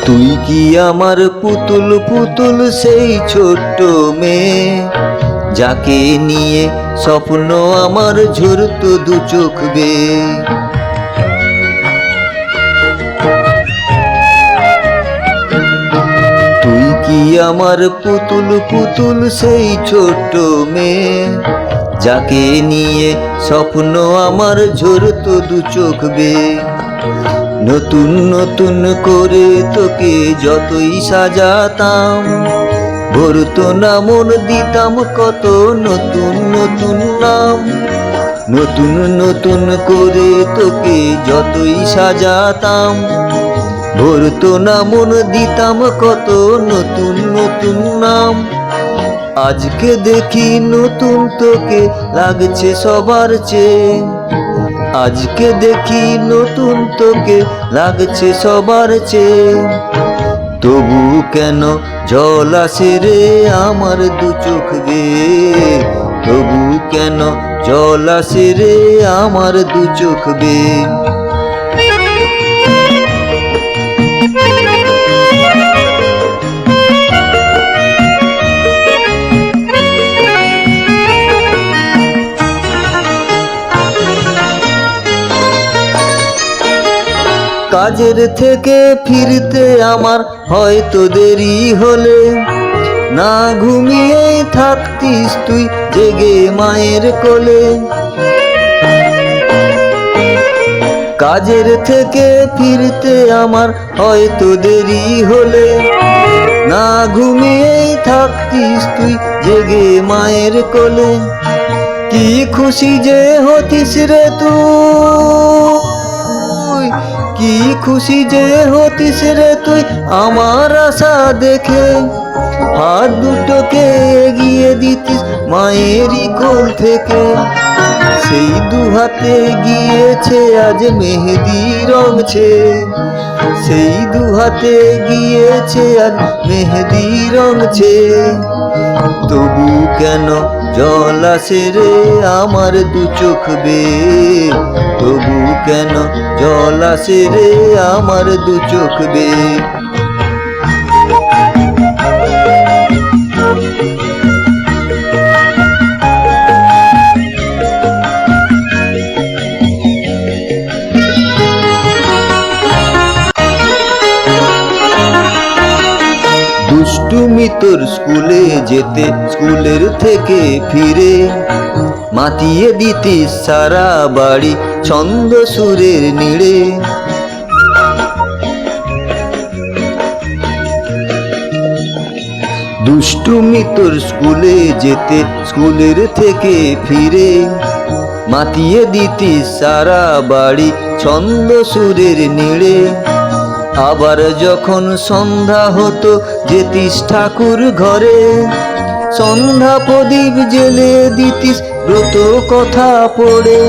তুই কি আমার পুতুল পুতুল সেই ছোট্ট মেয়ে, যাকে নিয়ে স্বপ্ন আমার ঝরতো দু চোখ বেয়ে। তুই কি আমার পুতুল পুতুল সেই ছোট্ট মেয়ে, যাকে নিয়ে স্বপ্ন আমার ঝরতো দু চোখ বেয়ে। নতুন নতুন করে তোকে যতই সাজাতাম, ভরতো না মন, দিতাম কত নতুন নতুন নাম। নতুন নতুন করে তোকে যতই সাজাতাম, ভরতো না মন, দিতাম কত নতুন নতুন নাম। আজকে দেখি নতুন তোকে লাগছে সবার চেয়ে, আজকে দেখি নতুন তোকে লাগছে সবার চেয়ে। তবু কেন জল আসে রে আমার দু চোখ বেয়ে, তবু কেন জল আসে রে আমার দু চোখ বেয়ে। কাজের থেকে ফিরতে আমার হয়তো দেরি হলে, না ঘুমিয়েই থাকতিস তুই জেগে মায়ের কোলে। কাজের থেকে ফিরতে আমার হয়তো দেরি হলে, না ঘুমিয়েই থাকতিস তুই জেগে মায়ের কোলে। কি খুশি যে হতিস রে তুই, কি খুশি যে হতিস রে তুই আমার আশা দেখে। হাত দুটোকে এগিয়ে দিতিস মায়েরই কোল থেকে, সেই দু হাতে গিয়েছে আজ মেহেদি রঙছে, সেই দু হাতে গিয়েছে আজ মেহেদি রঙছে। তবু কেন জল আসে রে আমার দু চোখ বেয়ে, তবু কেন জল আসে রে আমার দু চোখ বেয়ে। দুষ্টুমি তোর স্কুলে যেতে, স্কুলের থেকে ফিরে মাতিয়ে দিতিস সারা বাড়ি ছন্দ সুরের নীড়ে। দুষ্টুমি তোর স্কুলে যেতে, স্কুলের থেকে ফিরে মাতিয়ে দিতিস সারা বাড়ি ছন্দ সুরের নীড়ে। আবার যখন সন্ধ্যা হতো যেতিস ঠাকুর ঘরে, সন্ধ্যা প্রদীপ জেলে দিতিস ব্রত কথা পড়ে।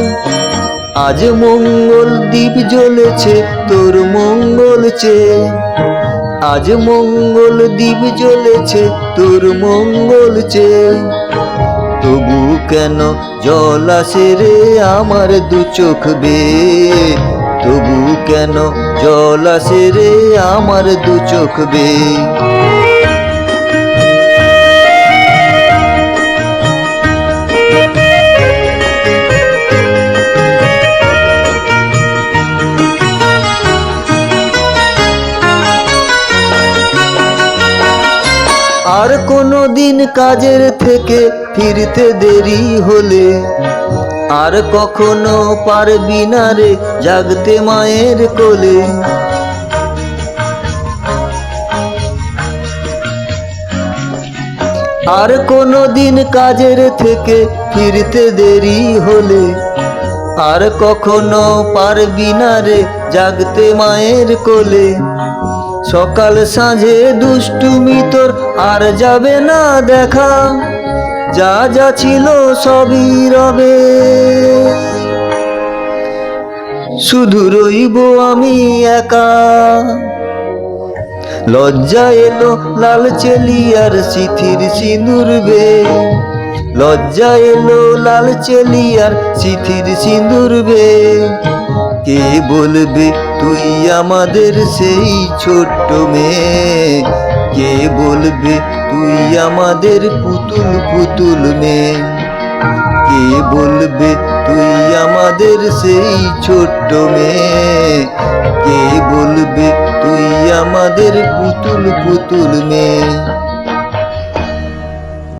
আজ মঙ্গল দ্বীপ জ্বলেছে তোর মঙ্গল চেয়ে, আজ মঙ্গল দ্বীপ জ্বলেছে তোর মঙ্গল চেয়ে। তবু কেন জল আসে রে আমার দু চোখ বেয়ে, তবু কেন জল আসে রে আমার দু চোখ বেয়ে। আর কোনো দিন কাজের থেকে ফিরতে দেরি হলে, আর কখনো পারবি না রে জাগতে মায়ের কোলে। আর কোনো দিন কাজের থেকে ফিরতে দেরি হলে, আর কখনো পারবি না রে জাগতে মায়ের কোলে। সকাল সাঁঝে দুষ্টুমি তোর আর যাবে না দেখা, যা যা ছিল সবই রবে, শুধু রইব আমি একা। লজ্জা এলো লাল চেলিয়ার সিথির সিঁদুর বেয়ে, লজ্জা এলো লাল চেলিয়ার সিথির সিঁদুর বেয়ে। কে বলবে তুই আমাদের সেই ছোট্ট মেয়ে, কে বলবে তুই আমাদের পুতুল পুতুল মেয়ে, কে বলবে তুই আমাদের সেই ছোট্ট মেয়ে, কে বলবে তুই আমাদের পুতুল পুতুল মেয়ে।